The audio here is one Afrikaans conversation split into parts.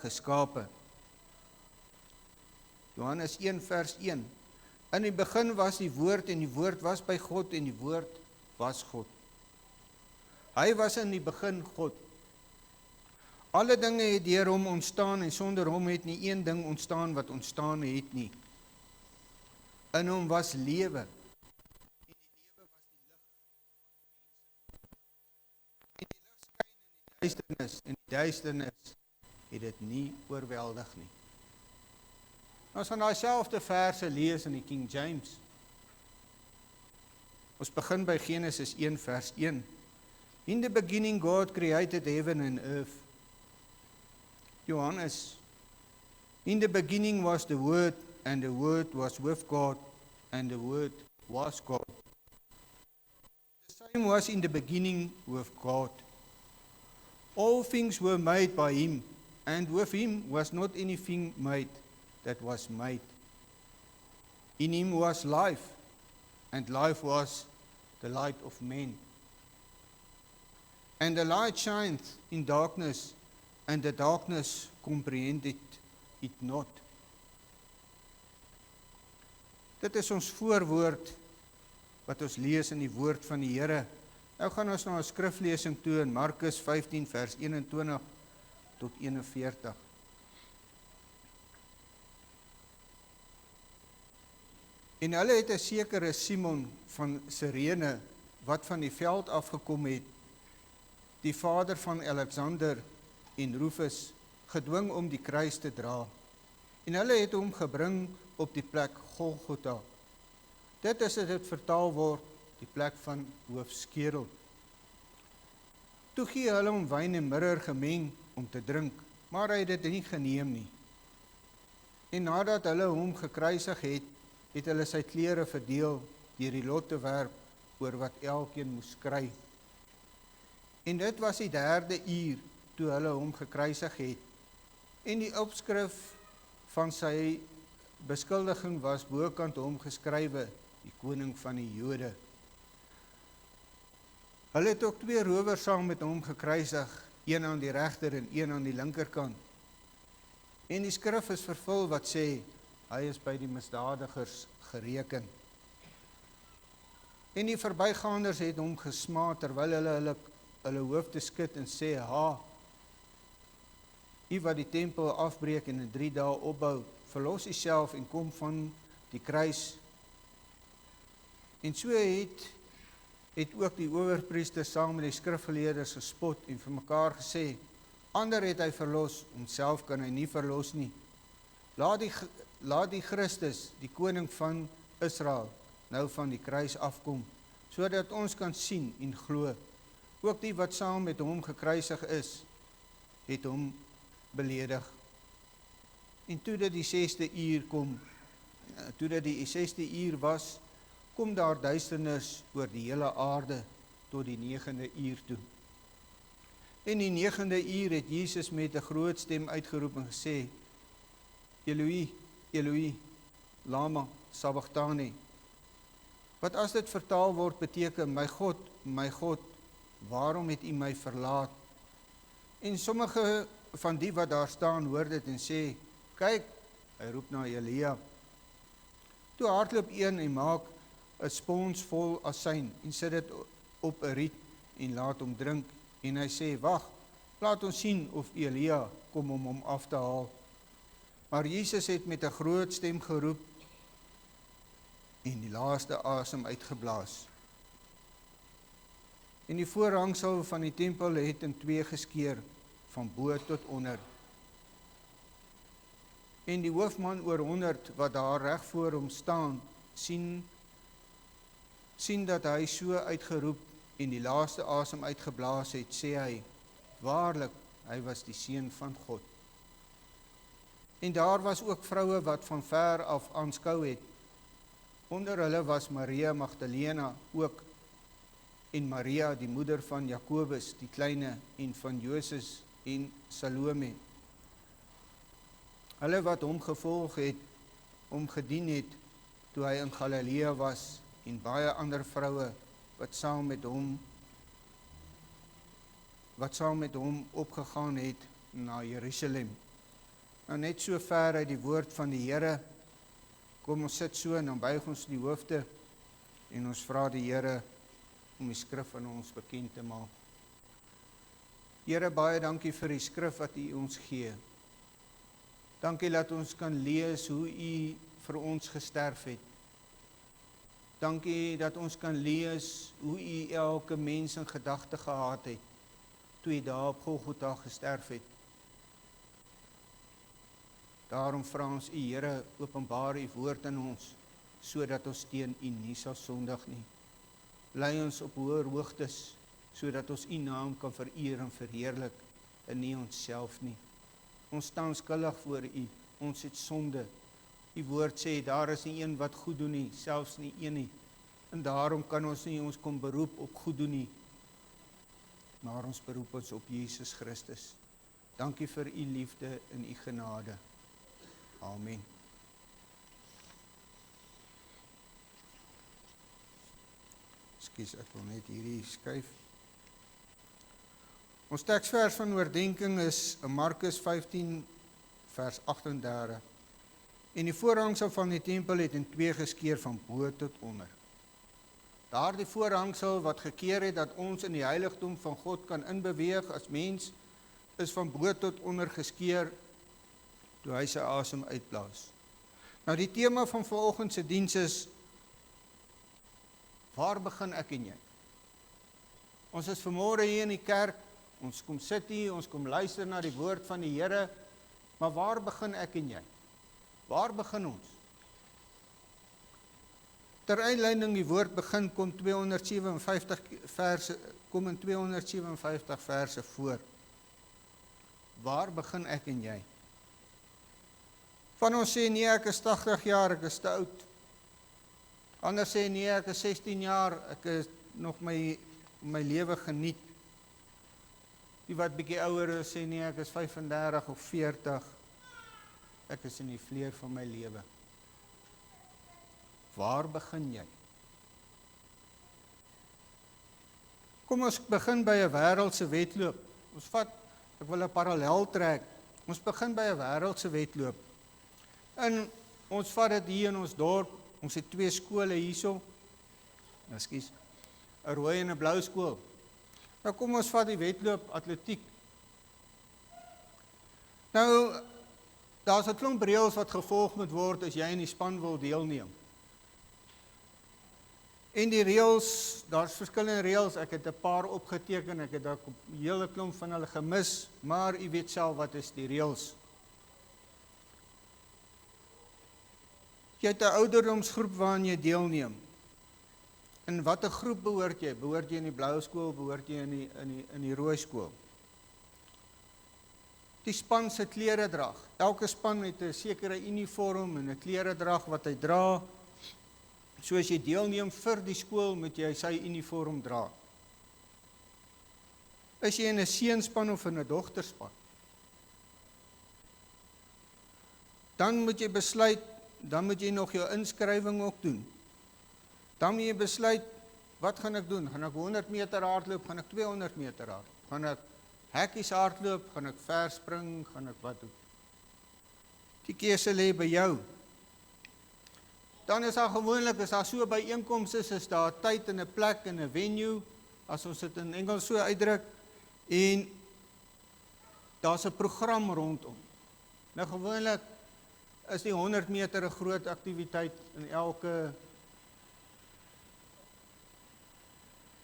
geskape. Johannes 1 vers 1. In die begin was die woord en die woord was by God en die woord was God. Hy was in die begin God. Alle dinge het deur hom ontstaan en sonder hom het nie een ding ontstaan wat ontstaan het nie. In hom was lewe. En die lig skyn in die duisternis en die duisternis het dit nie oorweldig nie. Ons gaan daai selfde verse lees in die King James. Ons begin by Genesis 1 vers 1. In the beginning God created heaven and earth. Johannes, in the beginning was the Word, and the Word was with God, and the Word was God. The same was in the beginning with God. All things were made by Him, and with Him was not anything made that was made. In Him was life, and life was the light of men. And the light shineth in darkness, and the darkness comprehended it not. Dit is ons voorwoord wat ons lees in die woord van die Here. Nou gaan ons na 'n skriflesing toe in Markus 15 vers 21 tot 41. En hulle het 'n sekere Simon van Sirene wat van die veld afgekom het, die vader van Alexander en Rufus, gedwing om die kruis te dra. En hulle het hom gebring op die plek Golgotha. Dit is as dit vertaal word, die plek van hoofskedel. Toe gee hulle hom wyn en mirre gemeng om te drink, maar hy het dit nie geneem nie. En nadat hulle hom gekruisig het, het hulle sy klere verdeel deur die lot te werp oor wat elkeen moes kry. En dit was die 3de uur toe hulle hom gekruisig het. En die opskrif van sy beskuldiging was bokant hom geskrywe, die koning van die Jode. Hulle het ook 2 rowers saam met hom gekruisig, een aan die regter en een aan die linkerkant. En die skrif is vervul wat sê, hy is by die misdadigers gereken. En die verbygaanders het hom gesmaak terwyl hulle hoofde skud en sê, ha, u wat die tempel afbreek en in 3 dae opbou, verlos u self en kom van die kruis. En so het ook die owerpriester saam met die skrifgeleerdes gespot en vir mekaar gesê, ander het hy verlos, homself kan hy nie verlos nie. Laat die Christus, die koning van Israel, nou van die kruis afkom, sodat ons kan sien en glo. Ook die wat saam met hom gekruisig is, het hom beledig. En toe dit die 6de uur kom, toe dit die 6de uur was, kom daar duisternis oor die hele aarde tot die 9de uur toe. En die 9de uur het Jesus met 'n groot stem uitgeroep en gesê, Eloi, Eloi, lama sabachthani. Wat as dit vertaal word beteken, my God, waarom het u my verlaat? En sommige van die wat daar staan hoor dit en sê, kyk, hy roep na Elia. Toe hardloop een en maak 'n spons vol asyn en sit dit op 'n riet en laat hom drink. En hy sê, wag, laat ons sien of Elia kom om hom af te haal. Maar Jesus het met 'n groot stem geroep en die laaste asem uitgeblaas. En die voorhangsel van die tempel het in 2 geskeur, van bo tot onder. En die hoofman oor 100 wat daar reg voor hom staan, sien dat hy so uitgeroep en die laaste asem uitgeblaas het, sê hy, waarlik, hy was die seun van God. En daar was ook vroue wat van ver af aanskou het. Onder hulle was Maria Magdalena ook, en Maria, die moeder van Jakobus, die kleine, en van Joses en Salome. Hulle wat hom gevolg het, hom gedien het, toe hy in Galilea was, en baie ander vroue, wat saam met hom opgegaan het na Jerusalem. Nou net so ver uit die woord van die Here. Kom ons sit so en dan buig ons die hoofde en ons vra die Here om die skrif aan ons bekend te maak. Here, baie dankie vir die skrif wat U ons gee. Dankie dat ons kan lees hoe U vir ons gesterf het. Dankie dat ons kan lees hoe U elke mens in gedagte gehad het, toe U daar op Golgotha gesterf het. Daarom vra ons U, Here, openbaar U woord in ons, sodat ons teen U nie sal sondig nie. Lei ons op hoër hoogtes, sodat ons U naam kan vereer en verheerlik, en nie onsself nie. Ons staan skuldig voor U, ons het sonde. U woord sê, daar is nie een wat goed doen nie, selfs nie een nie. En daarom kan ons nie ons kom beroep op goed doen nie, maar ons beroep ons op Jesus Christus. Dankie vir U liefde en U genade. Amen. Ekskuus, ek wil net hierdie skuif. Ons teksvers van oordenking is Markus 15 vers 38. En die voorhangsel van die tempel het in twee geskeur van bo tot onder. Daardie voorhangsel wat gekeer het dat ons in die heiligdom van God kan inbeweeg as mens, is van bo tot onder geskeur toe hy sy asem uitblaas. Nou die tema van vanoggend se diens is, waar begin ek en jy? Ons is vanmôre hier in die kerk, ons kom sit hier, ons kom luister na die woord van die Here, maar waar begin ek en jy? Waar begin ons? Ter uitleiding die woord begin kom in 257 verse voor. Waar begin ek en jy? Van ons sê nee, ek is 80 jaar, ek is te oud. Ander sê nee, ek is 16 jaar, ek is nog my lewe geniet. Die wat bietjie ouer is, sê nee, ek is 35 of 40, ek is in die vleur van my lewe. Waar begin jy? Kom ons begin by 'n wêreldse wedloop. Ek wil 'n parallel trek. Ons begin by 'n wêreldse wedloop. En ons vat dit hier in ons dorp. Ons het 2 skole hierso. Ekskuus. 'n rooi en 'n blou skool. Nou kom ons vat die wedloop atletiek. Nou, daar's 'n klomp reëls wat gevolg moet word as jy in die span wil deelneem. En die reëls, daar's verskillende reëls, ek het 'n paar opgeteken, ek het dalk 'n hele klomp van hulle gemis, maar u weet self wat is die reëls. Jy het 'n ouderdomsgroep waarin jy deelneem. In watter groep behoort jy? Behoort jy in die blou skool, behoort jy in die rooi skool? Die span se kleredrag. Elke span het 'n sekere uniform en 'n kleredrag wat hy dra. So as jy deelneem vir die skool, moet jy sy uniform dra. Is jy in 'n seunspan of in 'n dogterspan? Dan moet jy besluit, dan moet jy nog jou inskrywing ook doen. Dan moet jy besluit, wat gaan ek doen? Gaan ek 100 meter hardloop? Gaan ek 200 meter hardloop? Gaan ek hekkies hardloop? Gaan ek verspring? Gaan ek wat doen? Die keuse lê by jou. Dan is daar gewoonlik, as daar so byeenkomste is daar tyd en 'n plek en 'n venue, as ons dit in Engels so uitdruk, en daar's 'n program rondom. Nou gewoonlik is die 100 meter 'n groot aktiwiteit in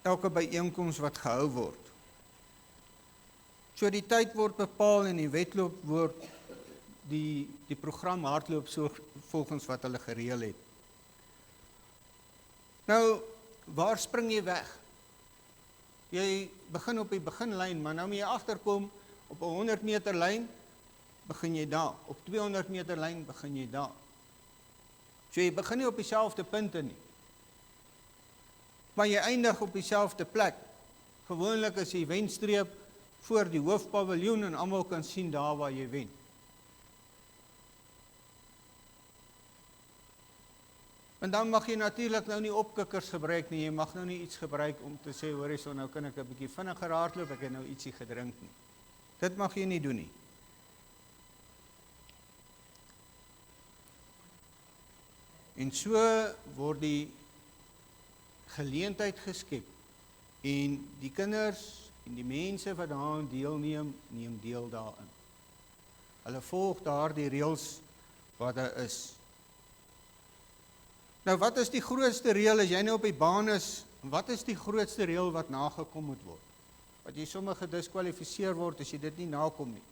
elke byeenkoms wat gehou word. So die tyd word bepaal en die wedloop word die program hardloop so volgens wat hulle gereël het. Nou, waar spring jy weg? Jy begin op die beginlyn, maar nou moet jy agterkom op 'n 100 meter lyn begin jy daar, op 200 meter lyn begin jy daar. So jy begin nie op dieselfde punte nie. Maar jy eindig op dieselfde plek. Gewoonlik is die wenstreep voor die hoofpaviljoen en almal kan sien daar waar jy wen. En dan mag jy natuurlik nou nie opkikkers gebruik nie, jy mag nou nie iets gebruik om te sê, hoor hierso, nou kan ek 'n bietjie vinniger hardloop, ek het nou ietsie gedrink nie. Dit mag jy nie doen nie. En so word die geleentheid geskep en die kinders en die mense wat daaraan deelneem, neem deel daarin. Hulle volg daar die reëls wat daar is. Nou wat is die grootste reël as jy nou op die baan is? Wat is die grootste reël wat nagekom moet word? Wat jy sommer gediskwalifiseer word as jy dit nie nakom nie.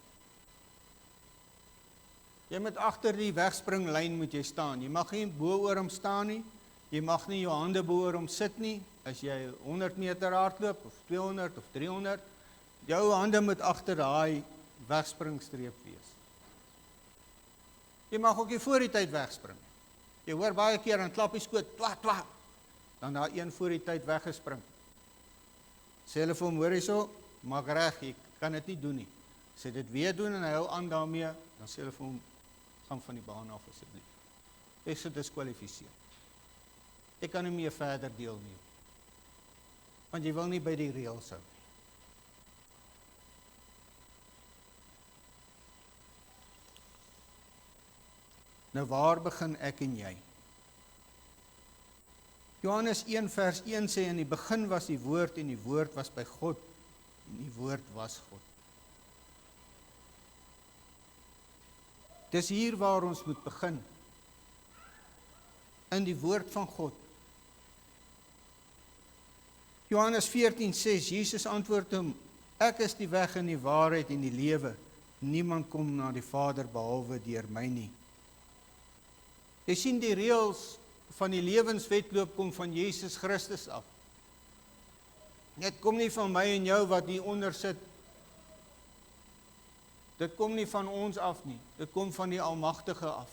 Jy moet agter die wegspringlyn moet jy staan. Jy mag nie bo oor hom staan nie. Jy mag nie jou hande bo oor hom sit nie. As jy 100 meter hardloop of 200 of 300, jou hande moet agter daai wegspringstreep wees. Jy mag ook nie voor die tyd wegspring. Jy hoor baie keer dan klap die skoot, twa, dan daar een voor die tyd weggespring. Sê hulle vir hom, hoor hierso, maak reg, jy kan dit nie doen nie. As jy dit weer doen en hy hou aan daarmee, dan sê hulle vir hom, gaan van die baan af asseblief. Jy is gediskwalifiseer. Jy kan nie meer verder deelneem. Want jy wil nie by die reëls hou nie. Nou waar begin ek en jy? Johannes 1 vers 1 sê, in die begin was die woord en die woord was by God en die woord was God. Dis hier waar ons moet begin. In die woord van God. Johannes 14:6, Jesus antwoord hom, ek is die weg en die waarheid en die lewe. Niemand kom na die Vader behalwe deur my nie. Jy sien die reëls van die lewenswetloop kom van Jesus Christus af. Dit kom nie van my en jou wat hier onder sit. Dit kom nie van ons af nie. Dit kom van die Almagtige af.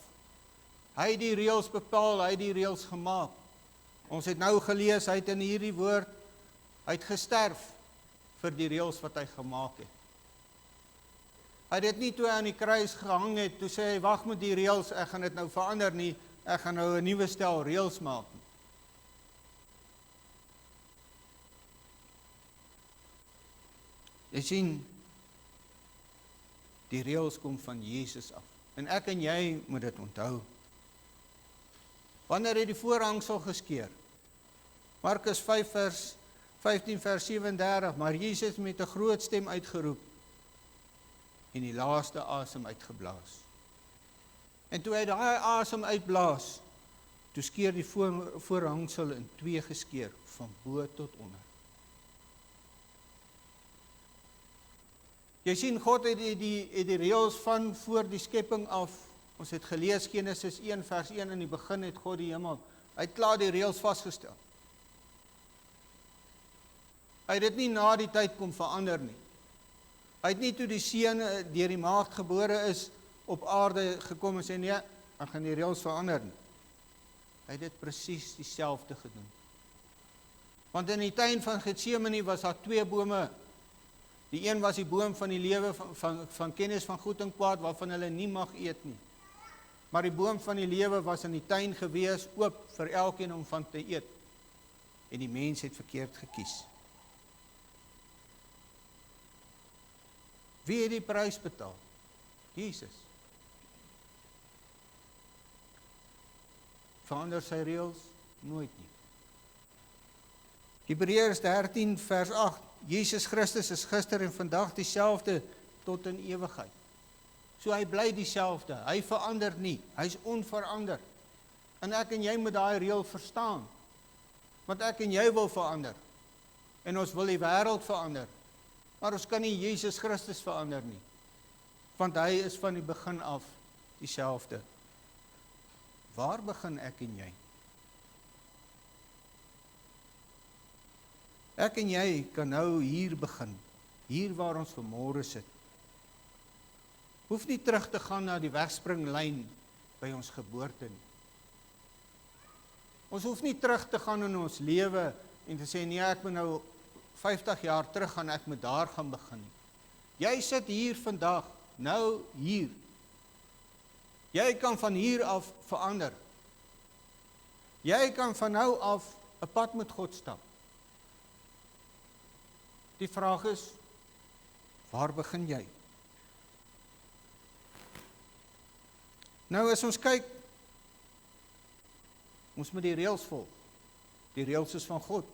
Hy het die reëls bepaal, hy het die reëls gemaak. Ons het nou gelees, hy het in hierdie woord, hy het gesterf vir die reëls wat hy gemaak het. Hy het dit nie toe hy aan die kruis gehang het, toe sê hy, wag met die reëls, ek gaan dit nou verander nie, ek gaan nou 'n nuwe stel reëls maak nie. Jy sien, die reëls kom van Jesus af. En ek en jy moet dit onthou. Wanneer het die voorhangsel geskeur? Markus 15 vers 37, maar Jesus met 'n groot stem uitgeroep en die laaste asem uitgeblaas. En toe hy daai asem uitblaas, toe skeur die voorhangsel in twee geskeur, van bo tot onder. Jy sien, God het die reëls van voor die skepping af, ons het gelees Genesis 1 vers 1, in die begin het God die hemel, hy het klaar die reëls vasgestel. Hy het dit nie na die tyd kom verander nie. Hy het nie toe die seun deur die maagd gebore is, op aarde gekom en sê, nee, ek gaan die reëls verander nie. Hy het dit presies dieselfde gedoen. Want in die tuin van Getsemane was daar twee bome. Die een was die boom van die lewe van kennis van goed en kwaad, waarvan hulle nie mag eet nie. Maar die boom van die lewe was in die tuin gewees, oop vir elkeen om van te eet. En die mens het verkeerd gekies. Wie het die prys betaal? Jesus. Verander sy reëls? Nooit nie. Hebreërs 13 vers 8, Jesus Christus is gister en vandag dieselfde tot in ewigheid. So hy bly dieselfde, hy verander nie, hy is onverander. En ek en jy moet daai reël verstaan, want ek en jy wil verander, en ons wil die wêreld verander, maar ons kan nie Jesus Christus verander nie, want hy is van die begin af dieselfde. Waar begin ek en jy? Ek en jy kan nou hier begin, hier waar ons vanmôre sit. Hoef nie terug te gaan na die wegspringlyn by ons geboorte nie. Ons hoef nie terug te gaan in ons lewe en te sê, nee, ek moet nou 50 jaar terug gaan, ek moet daar gaan begin nie. Jy sit hier vandag, nou hier. Jy kan van hier af verander. Jy kan van nou af 'n pad met God stap. Die vraag is, waar begin jy? Nou as ons kyk Ons moet die reëls volg. Die reëls is van God.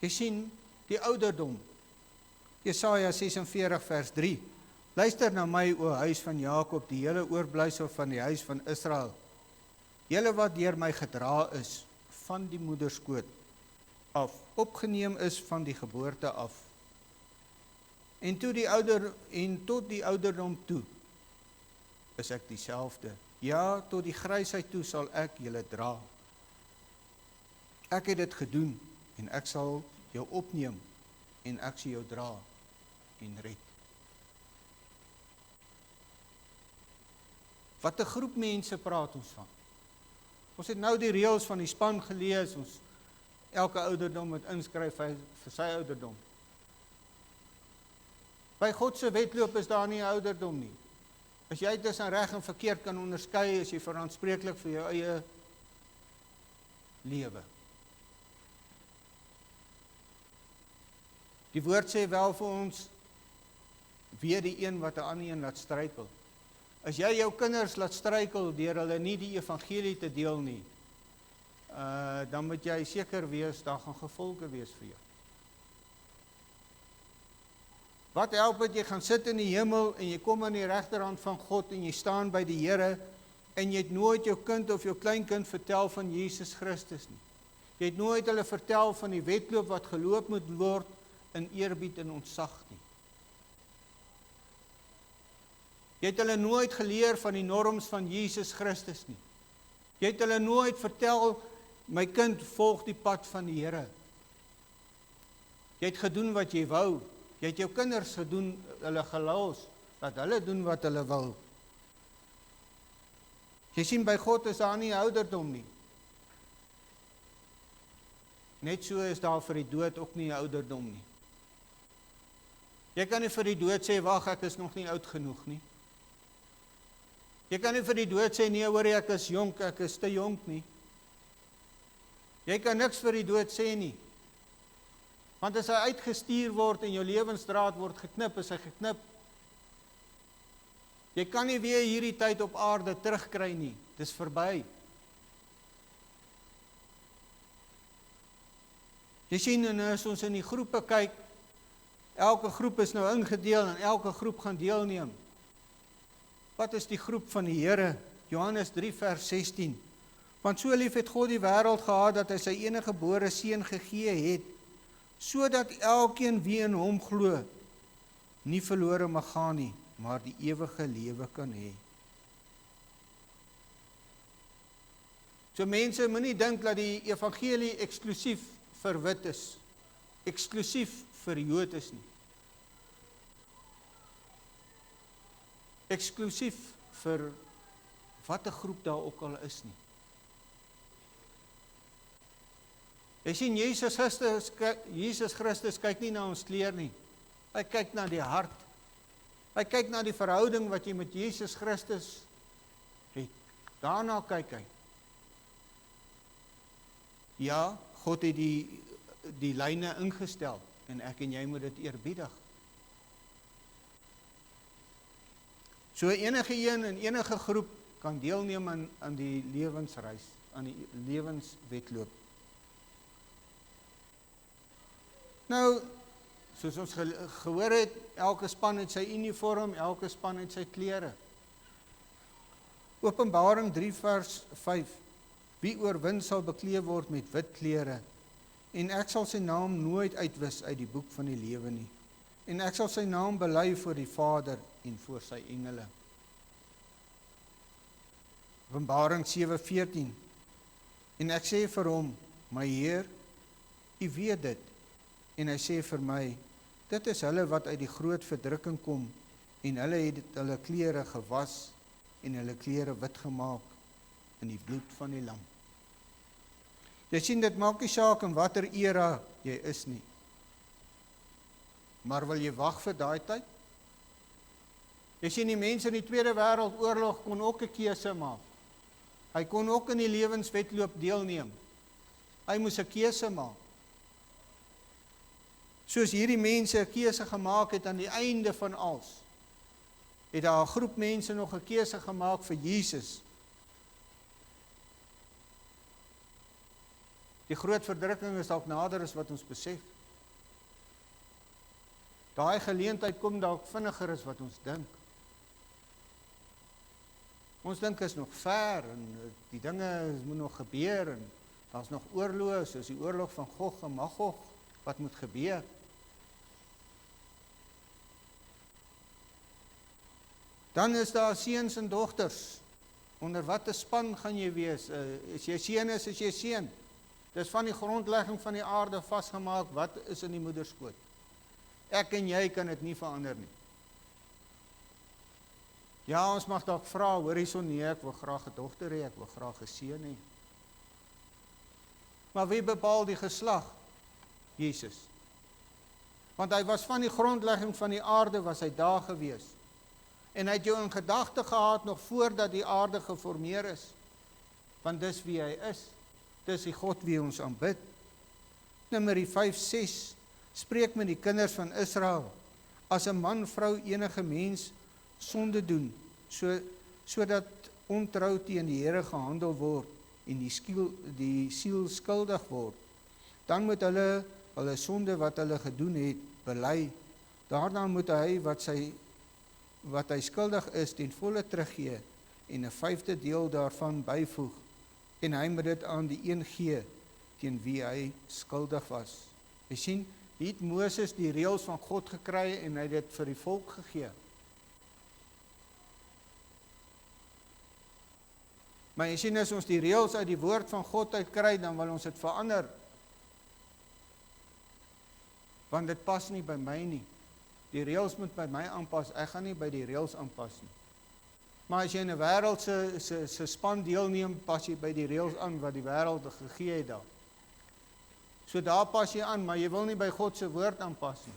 Jy sien, die ouderdom. Jesaja 46 vers 3. Luister na my, o huis van Jakob, die hele oorblyfsel van die huis van Israel. Julle wat deur my gedra is, van die moederskoot af, opgeneem is van die geboorte af. En tot die ouderdom toe, is ek dieselfde. Ja, tot die grysheid toe sal ek julle dra. Ek het dit gedoen, en ek sal jou opneem, en ek sal jou dra, en red. Wat 'n groep mense praat ons van? Ons het nou die reëls van die span gelees, ons elke ouderdom moet inskryf vir sy ouderdom. By God se wedloop is daar nie 'n ouderdom nie. As jy tussen reg en verkeerd kan onderskei, is jy verantwoordelik vir jou eie lewe. Die woord sê wel vir ons, weet die een wat 'n ander een laat struikel. As jy jou kinders laat struikel deur hulle nie die evangelie te deel nie, dan moet jy seker wees, daar gaan gevolge wees vir jou. Wat help het jy gaan sit in die hemel en jy kom aan die regterhand van God en jy staan by die Here en jy het nooit jou kind of jou kleinkind vertel van Jesus Christus nie. Jy het nooit hulle vertel van die wedloop wat geloop moet word in eerbied en ontzag nie. Jy het hulle nooit geleer van die norms van Jesus Christus nie. Jy het hulle nooit vertel, my kind, volg die pad van die Here. Jy het gedoen wat jy wou. Jy het jou kinders gedoen, hulle gelos, dat hulle doen wat hulle wil. Jy sien, by God is daar nie ouderdom nie. Net so is daar vir die dood ook nie ouderdom nie. Jy kan nie vir die dood sê, wag, ek is nog nie oud genoeg nie. Jy kan nie vir die dood sê, nee hoor, ek is jonk, ek is te jonk nie. Jy kan niks vir die dood sê nie. Want as hy uitgestuur word en jou lewensdraad word geknip, is hy geknip. Jy kan nie weer hierdie tyd op aarde terugkry nie. Dit is verby. Jy sien, en as ons in die groepe kyk, elke groep is nou ingedeel en elke groep gaan deelneem. Wat is die groep van die Here? Johannes 3 vers 16. Want so lief het God die wêreld gehad dat hy sy enige gebore seun gegee het, sodat elkeen wie in hom glo, nie verlore mag gaan nie, maar die ewige lewe kan hê. So mense, moenie dink dat die evangelie eksklusief vir wit is, eksklusief vir Jood is nie. Eksklusief vir watter groep daar ook al is nie. Jy sien, Jesus Christus kyk nie na ons kleer nie. Hy kyk na die hart. Hy kyk na die verhouding wat jy met Jesus Christus het. Daarna kyk hy. Ja, God het die lyne ingestel en ek en jy moet dit eerbiedig. So enige een in enige groep kan deelneem aan die lewensreis, aan die lewenswedloop. Nou, soos ons gehoor het, elke span het sy uniform, elke span het sy klere. Openbaring 3 vers 5. Wie oorwin sal bekleed word met wit klere, en ek sal sy naam nooit uitwis uit die boek van die lewe nie. En ek sal sy naam bely voor die Vader en voor sy engele. Openbaring 7:14. En ek sê vir hom, my Heer, U weet dit. En hy sê vir my, dit is hulle wat uit die groot verdrukking kom, en hulle het hulle klere gewas, en hulle klere wit gemaak, in die bloed van die lam. Jy sien, dit maak nie saak in watter era jy is nie. Maar wil jy wag vir daai tyd? Jy sien, die mense in die Tweede Wêreldoorlog kon ook 'n keuse maak. Hy kon ook in die lewenswedloop deelneem. Hy moes 'n keuse maak. Soos hierdie mense 'n keuse gemaak het aan die einde van alles, het daar 'n groep mense nog 'n keuse gemaak vir Jesus. Die groot verdrukking is dalk nader as wat ons besef. Daai geleentheid kom dalk vinniger as wat ons dink. Ons dink is nog ver en die dinge moet nog gebeur en daar's nog oorloë, soos die oorlog van Gog en Magog, wat moet gebeur. Dan is daar seuns en dogters. Onder watter span gaan jy wees? As jy seun is jy seun. Dis van die grondlegging van die aarde vasgemaak, wat is in die moederskoot. Ek en jy kan dit nie verander nie. Ja, ons mag dalk vra, hoorison, nee, ek wil graag 'n dogter hê, ek wil graag 'n seun hê. Maar wie bepaal die geslag? Jesus. Want hy was van die grondlegging van die aarde, was hy daar gewees. En hy het jou in gedagte gehad nog voordat die aarde geformeer is. Want dis wie hy is. Dis die God wie ons aanbid. Numeri 5:6 spreek met die kinders van Israel. As 'n man, vrou, enige mens sonde doen, sodat ontrou teen die Here gehandel word en die siel skuldig word, dan moet hulle sonde wat hulle gedoen het, bely. Daarna moet hy wat hy skuldig is ten volle teruggee en 'n 5de deel daarvan byvoeg, en hy moet dit aan die een gee teen wie hy skuldig was. Jy sien, hier het Moses die reëls van God gekry en hy het dit vir die volk gegee. Maar jy sien, as ons die reëls uit die woord van God uitkry, dan wil ons dit verander. Want dit pas nie by my nie. Die reëls moet by my aanpas, ek gaan nie by die reëls aanpas nie. Maar as jy in 'n wêreld se span deelneem, pas jy by die reëls aan wat die wêreld gegee het daar. So daar pas jy aan, maar jy wil nie by God se woord aanpas nie.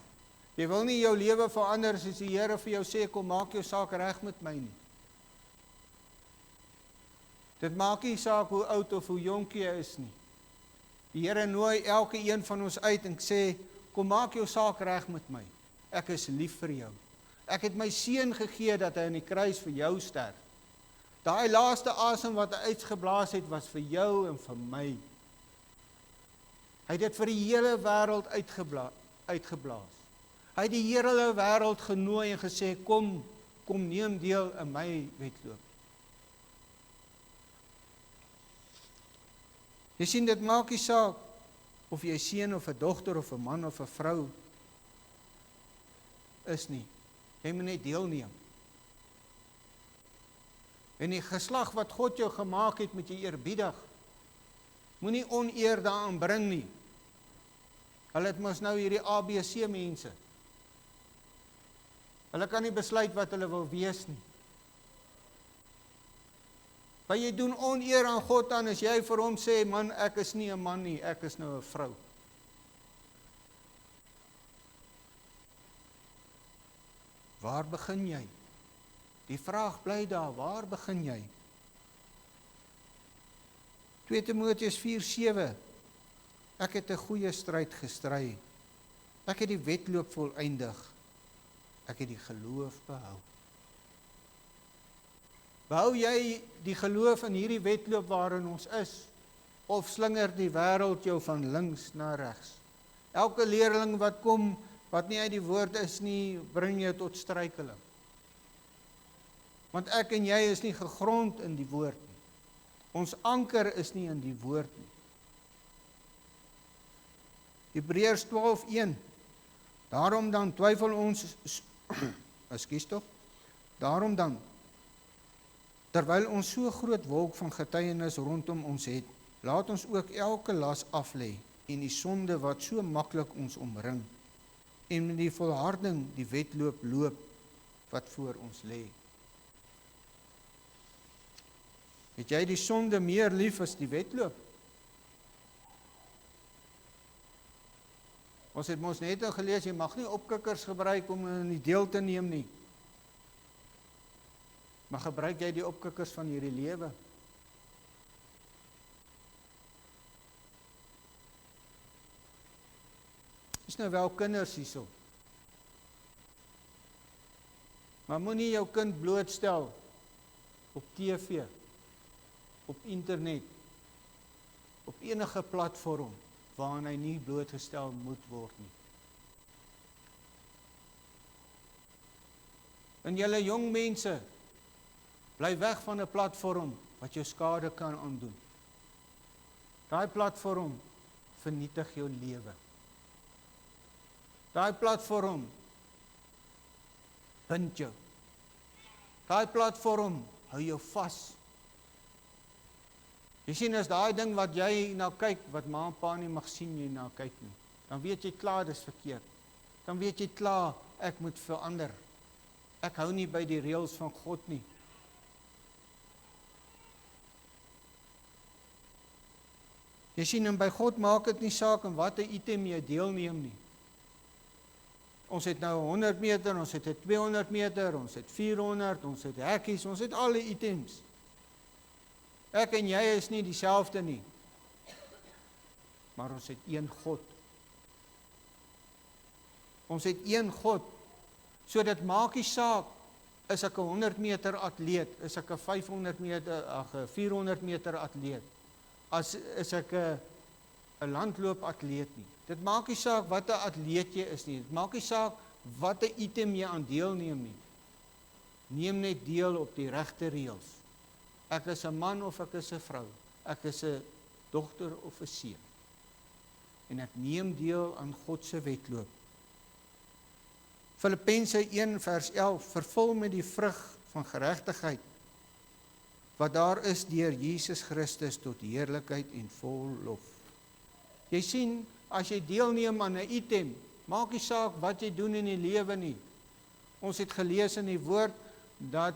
Jy wil nie jou lewe verander as die Here vir jou sê, kom maak jou saak reg met my nie. Dit maak nie saak hoe oud of hoe jonk jy is nie. Die Here nooi elke een van ons uit en sê, kom maak jou saak reg met my. Ek is lief vir jou. Ek het my seun gegee dat hy aan die kruis vir jou sterf. Daai laaste asem wat hy uitgeblaas het, was vir jou en vir my. Hy het dit vir die hele wêreld uitgeblaas. Hy het die hele wêreld genooi en gesê, kom neem deel in my wedloop. Jy sien, dit maak nie saak of jy seun of 'n dogter of 'n man of 'n vrou is nie. Jy moet net deelneem. En die geslag wat God jou gemaak het, moet jy eerbiedig. Moenie oneer daaraan bring nie. Hulle het mos nou hierdie ABC mense. Hulle kan nie besluit wat hulle wil wees nie. Maar jy doen oneer aan God aan as jy vir hom sê, man, ek is nie 'n man nie, ek is nou 'n vrou. Waar begin jy? Die vraag bly daar, waar begin jy? 2 Timoteus 4:7 Ek het 'n goeie stryd gestry. Ek het die wedloop volëindig. Ek het die geloof behou. Behou jy die geloof in hierdie wedloop waarin ons is? Of slinger die wêreld jou van links na regs? Elke leerling wat kom, wat nie uit die woord is nie, bring jou tot struikeling. Want ek en jy is nie gegrond in die woord nie. Ons anker is nie in die woord nie. Hebreërs 12:1 Daarom dan twyfel ons, daarom dan, terwyl ons so groot wolk van getuienis rondom ons het, laat ons ook elke las aflê en die sonde wat so maklik ons omring, en met die volharding die wedloop loop wat voor ons lê. Het jy die sonde meer lief as die wedloop? Ons het mos net gelees, jy mag nie opkikkers gebruik om in die deel te neem nie. Maar gebruik jy die opkikkers van hierdie lewe? Is nou wel kinders hierso. Maar moenie jou kind blootstel op TV, op internet, op enige platform waaraan hy nie blootgestel moet word nie. En julle jong mense, bly weg van 'n platform wat jou skade kan aandoen. Daai platform vernietig jou lewe. Daai platform bind jou. Daai platform hou jou vas. Jy sien, as daai ding wat jy na kyk, wat ma en pa nie mag sien jy na kyk nie, dan weet jy klaar dis verkeerd. Dan weet jy klaar, ek moet verander. Ek hou nie by die reëls van God nie. Jy sien, en by God maak dit nie saak in watter item jy deelneem nie. Ons het nou 100 meter, ons het 200 meter, ons het 400, ons het hekkies, ons het alle items. Ek en jy is nie dieselfde nie. Maar ons het een God. Ons het een God. So dit maak nie saak, is ek 'n 100 meter atleet, is ek 'n 500 meter, 'n 400 meter atleet, is ek 'n landloopatleet nie. Dit maak nie saak wat 'n atleet jy is nie. Dit maak nie saak wat 'n item jy aan deelneem nie. Neem net deel op die regte reëls. Ek is 'n man of ek is 'n vrou. Ek is 'n dogter of 'n seun. En ek neem deel aan God se wedloop. Filippense 1 vers 11, vervul met die vrug van geregtigheid, wat daar is deur Jesus Christus tot heerlikheid en vol lof. Jy sien, as jy deelneem aan 'n item, maak nie saak wat jy doen in die lewe nie. Ons het gelees in die woord, dat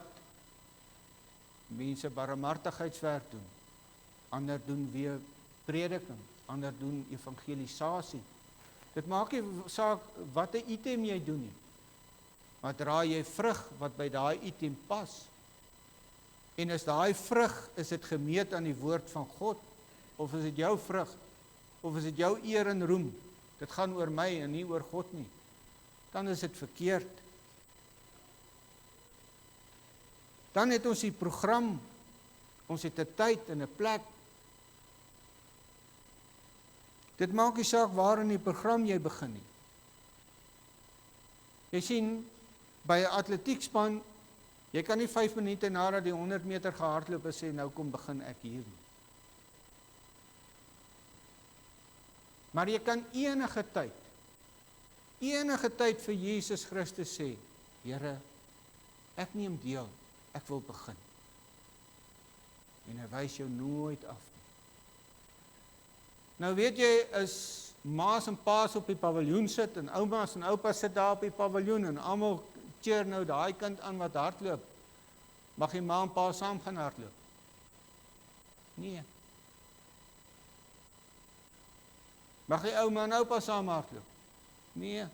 mense barmhartigheidswerk doen, ander doen weer prediking, ander doen evangelisasie. Dit maak nie saak wat 'n item jy doen nie, maar dra jy vrug wat by daai item pas. En is daai vrug, is dit gemeet aan die woord van God, of is dit jou vrug, of is dit jou eer en roem, dit gaan oor my en nie oor God nie, dan is dit verkeerd. Dan het ons die program, ons het 'n tyd en 'n plek. Dit maak nie saak waar in die program jy begin nie. Jy sien, by 'n atletiekspan, jy kan nie 5 minute nadat die 100 meter gehardloop is sê, nou kom begin ek hier nie. Maar jy kan enige tyd vir Jesus Christus sê, Here, ek neem deel, ek wil begin. En hy wys jou nooit af nie. Nou weet jy, is ma's en pa's op die paviljoen sit, en ouma's en oupa's sit daar op die paviljoen, en almal cheer nou daai kind aan wat hardloop. Mag die ma en pa saam gaan hardloop? Nee. Mag die ouma en oupa saam hardloop? Nee.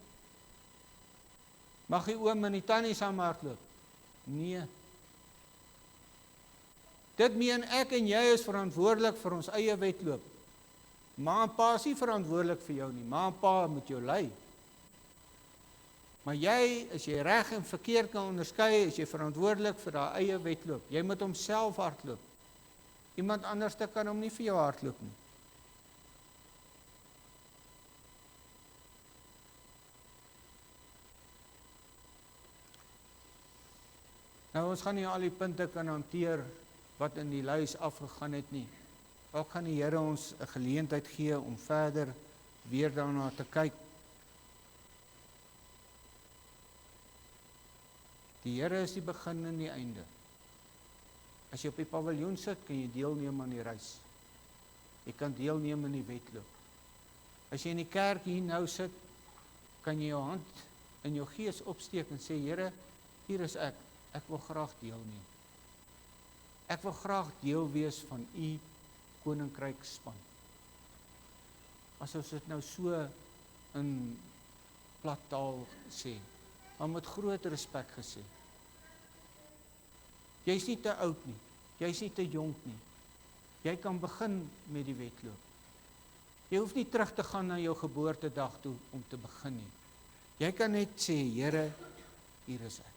Mag die oom en die tannie saam hardloop? Nee. Dit meen ek en jy is verantwoordelik vir ons eie wedloop. Ma en pa is nie verantwoordelik vir jou nie. Ma en pa moet jou lei. Maar jy, as jy reg en verkeerd kan onderskei, is jy verantwoordelik vir daai eie wedloop. Jy moet homself hardloop. Iemand anders kan hom nie vir jou hardloop nie. Nou, ons gaan nie al die punte kan hanteer wat in die lys afgegaan het nie. Ook gaan die Here ons 'n geleentheid gee om verder weer daarna te kyk. Die Here is die begin en die einde. As jy op die paviljoen sit, kan jy deelneem aan die reis. Jy kan deelneem in die wedloop. As jy in die kerk hier nou sit, kan jy jou hand in jou gees opsteek en sê, Here, hier is ek. Ek wil graag deelneem. Ek wil graag deel wees van u koninkryksspan. As ons dit nou so in plat taal sê, maar met groot respek gesê. Jy is nie te oud nie, jy is nie te jonk nie. Jy kan begin met die wedloop. Jy hoef nie terug te gaan na jou geboortedag toe om te begin nie. Jy kan net sê, Here, hier is ek.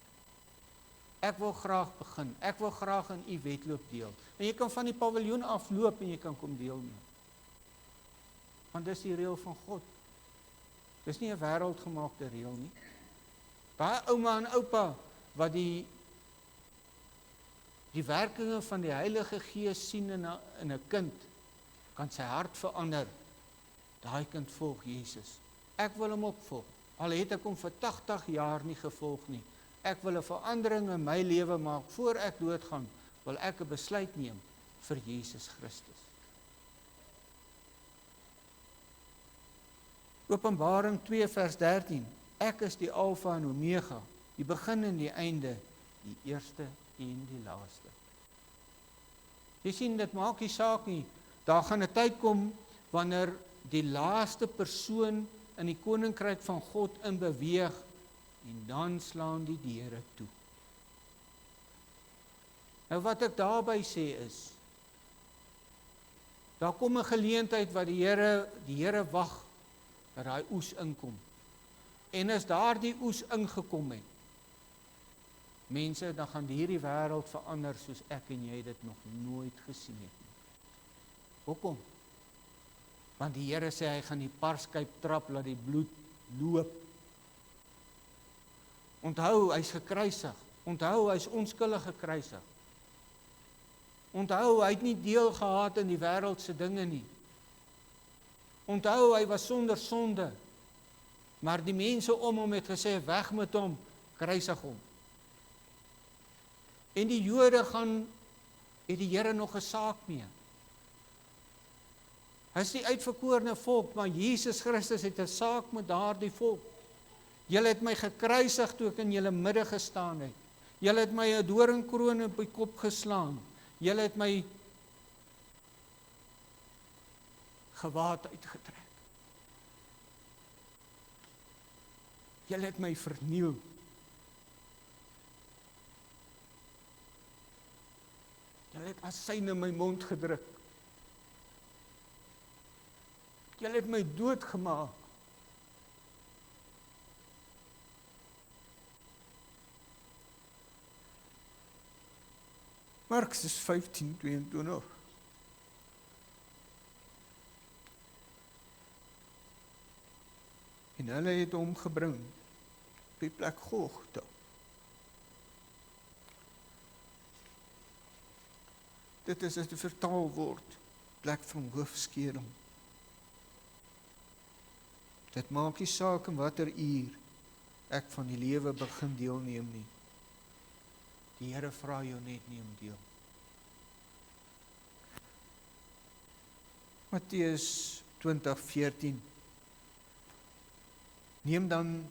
Ek wil graag begin, ek wil graag in u wedloop deel. En jy kan van die paviljoen afloop en jy kan kom deelneem. Want dis die reël van God. Dis nie 'n wêreldgemaakte reël nie. Baie ouma en oupa wat die werkinge van die Heilige Gees sien in 'n kind, kan sy hart verander. Daai kind volg Jesus. Ek wil hom opvolg. Al het ek hom vir 80 jaar nie gevolg nie. Ek wil 'n verandering in my lewe maak. Voor ek doodgaan, wil ek 'n besluit neem vir Jesus Christus. Openbaring 2 vers 13. Ek is die Alfa en Omega, die begin en die einde, die eerste en die laaste. Jy sien, dit maak nie saak nie. Daar gaan 'n tyd kom wanneer die laaste persoon in die koninkryk van God in beweeg en dan slaan die deure toe. Nou wat ek daarby sê is, daar kom 'n geleentheid wat die Here wag dat daai oes inkom. En as daardie oes ingekom het, mense, dan gaan hierdie wêreld verander soos ek en jy dit nog nooit gesien het nie. Hoekom? Want die Here sê hy gaan die parskyp trap, laat die bloed loop. Onthou, hy's gekruisig. Onthou, hy's onskuldig gekruisig. Onthou, hy het nie deel gehad in die wêreldse dinge nie. Onthou, hy was sonder sonde. Maar die mense om hom het gesê, weg met hom, kruisig hom. En die Jode het die Here nog 'n saak mee. Hy is die uitverkorene volk, maar Jesus Christus het 'n saak met daardie volk. Julle het my gekruisig toe ek in julle midde gestaan het. Julle het my 'n doringkroon op die kop geslaan. Julle het my gewaad uitgetrek. Julle het my verniel. Julle het asyn in my mond gedruk. Julle het my doodgemaak. Markus 15:22. En hulle het hom gebring op die plek Golgotha. Dit is as dit vertaal word, plek van hoofskering. Dit maak nie saak in watter uur ek van die lewe begin deelneem nie. Die Here vra jou net nie om deel. Matteus 20:14. Neem dan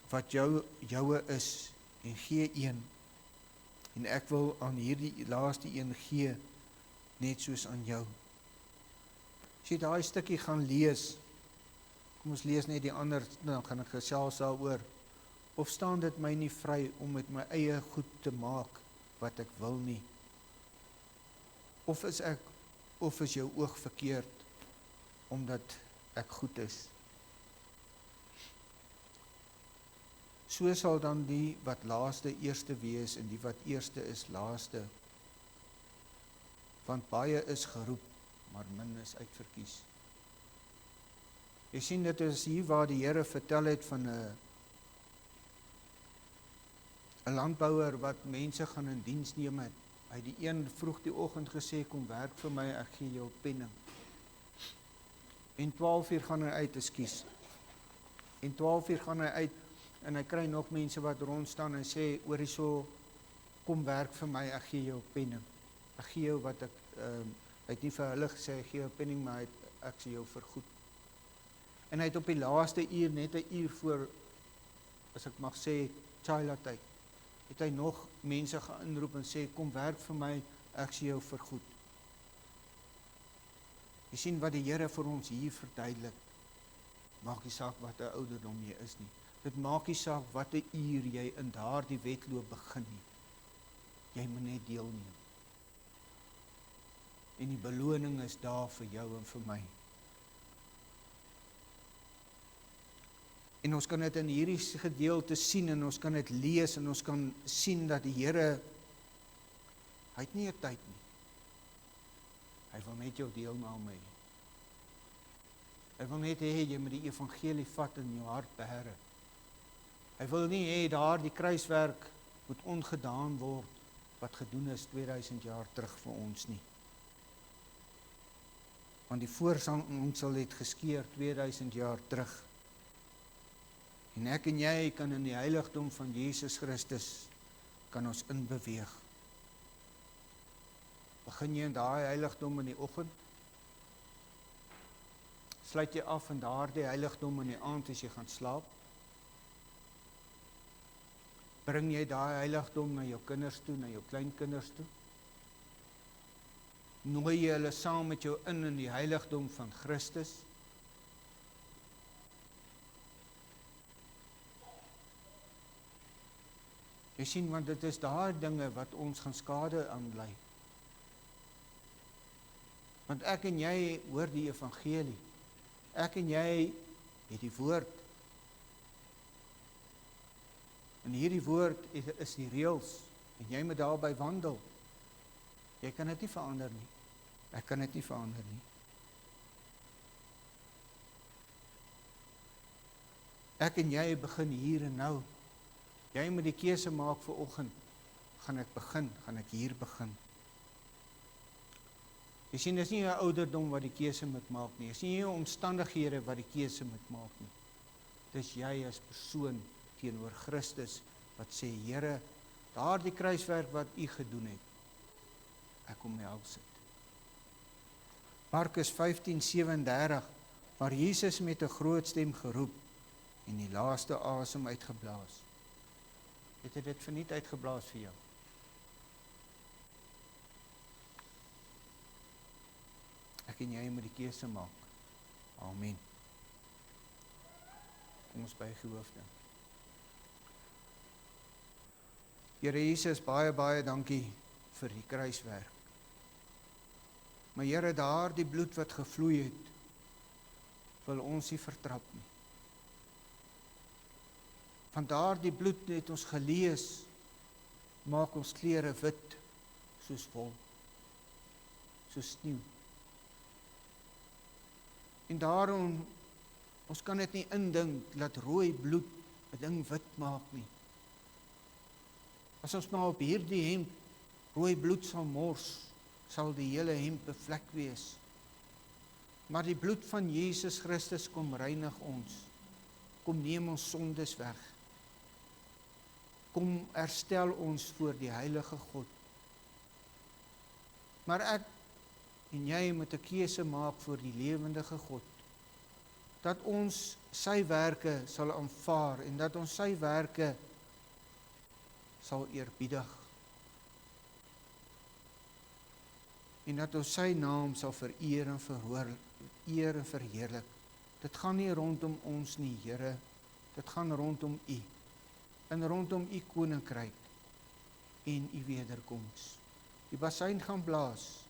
wat joue is en gee een. En ek wil aan hierdie laaste een gee, net soos aan jou. As jy daai stukkie gaan lees, kom ons lees net die ander, dan gaan ek gesels daaroor. Of staan dit my nie vry om met my eie goed te maak wat ek wil nie? Of is jou oog verkeerd omdat ek goed is? So sal dan die wat laaste eerste wees en die wat eerste is laaste. Want baie is geroep, maar min is uitverkies. Jy sien, dit is hier waar die Here vertel het van 'n landbouer wat mense gaan in diens neem het. Hy het die een vroeg die oggend gesê, kom werk vir my, ek gee jou penning. En 12 uur gaan hy uit, ekskuus. En 12 uur gaan hy uit, en hy kry nog mense wat rond staan en sê, oor hierso, kom werk vir my, ek gee jou penning. Ek gee jou wat ek, hy het nie vir hulle gesê, ek gee jou penning, maar ek sê jou vergoed. En hy het op die laaste uur, net 'n uur voor, as ek mag sê, chai-laat, het hy nog mense geïnroep en sê, kom werk vir my, ek sê jou vergoed. Jy sien wat die Here vir ons hier verduidelik. Maak nie saak wat 'n ouderdom jy is nie. Dit maak nie saak wat 'n uur jy in daardie wedloop begin nie. Jy moet net deelneem. En die beloning is daar vir jou en vir my. En ons kan dit in hierdie gedeelte sien en ons kan dit lees en ons kan sien dat die Here, hy het nie 'n tyd nie. Hy wil net jou deelname hê. Hy wil net hê jy moet die evangelie vat in jou hart beherre. Hy wil nie hê daar die kruiswerk moet ongedaan word wat gedoen is 2000 jaar terug vir ons nie. Want die voorhangsel het geskeur 2000 jaar terug. En ek en jy kan in die heiligdom van Jesus Christus kan ons inbeweeg. Begin jy in daai heiligdom in die oggend? Sluit jy af in daardie heiligdom in die aand as jy gaan slaap? Bring jy daai heiligdom na jou kinders toe, na jou kleinkinders toe? Nooi jy hulle saam met jou in die heiligdom van Christus? Jy sien, want dit is daai dinge wat ons gaan skade aanlei. Want ek en jy hoor die evangelie. Ek en jy het die woord. En hierdie woord is die reëls. En jy moet daarby wandel. Jy kan dit nie verander nie. Ek kan dit nie verander nie. Ek en jy begin hier en nou. Jy moet die keuse maak vir oggend. Gaan ek hier begin. Jy sien, dis nie jou ouderdom wat die keuse moet maak nie. Dis nie jou omstandighede wat die keuse moet maak nie. Dis jy as persoon teenoor Christus wat sê, Here, daardie kruiswerk wat U gedoen het, ek kom help sit. Markus 15:37, waar Jesus met 'n groot stem geroep en die laaste asem uitgeblaas. Het hy dit verniet uitgeblaas vir jou? Ek en jy moet die keuse maak. Amen. Kom ons buig die hoofde. Here Jesus, baie dankie vir die kruiswerk. Maar Here, daardie bloed wat gevloei het, wil ons nie vertrap nie. Van daardie bloed het ons gelees, maak ons klere wit, soos wol, soos sneeu. En daarom, ons kan dit nie indink, dat rooi bloed 'n ding wit maak nie. As ons maar op hierdie hemp rooi bloed sal mors, sal die hele hemp bevlek wees. Maar die bloed van Jesus Christus kom reinig ons, kom neem ons sondes weg, kom herstel ons voor die heilige God. Maar ek en jy moet 'n keuse maak voor die lewendige God, dat ons sy werke sal aanvaar en dat ons sy werke sal eerbiedig. En dat ons sy naam sal vereer en verheerlik. Dit gaan nie rondom ons nie, Here, dit gaan rondom U, en rondom U koninkryk en U wederkoms. Die bassein gaan blaas,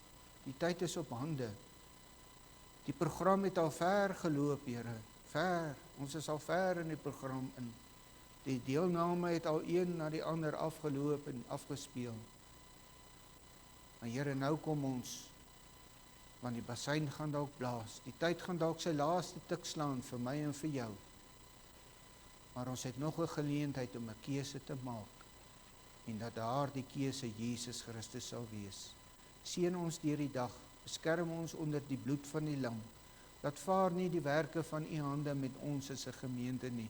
die tyd is op hande. Die program het al ver geloop, Here, ver, ons is al ver in die program in. Die deelname het al een na die ander afgeloop en afgespeel. Maar Here, nou kom ons, want die bassein gaan dalk blaas. Die tyd gaan dalk sy laaste tik slaan vir my en vir jou. Maar ons het nog 'n geleentheid om 'n keuse te maak. En dat daardie keuse Jesus Christus sal wees. Seën ons deur die dag, beskerm ons onder die bloed van die lam. Laat vaar nie die werke van U hande met ons as 'n gemeente nie.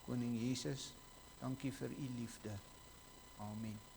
Koning Jesus, dankie vir U liefde. Amen.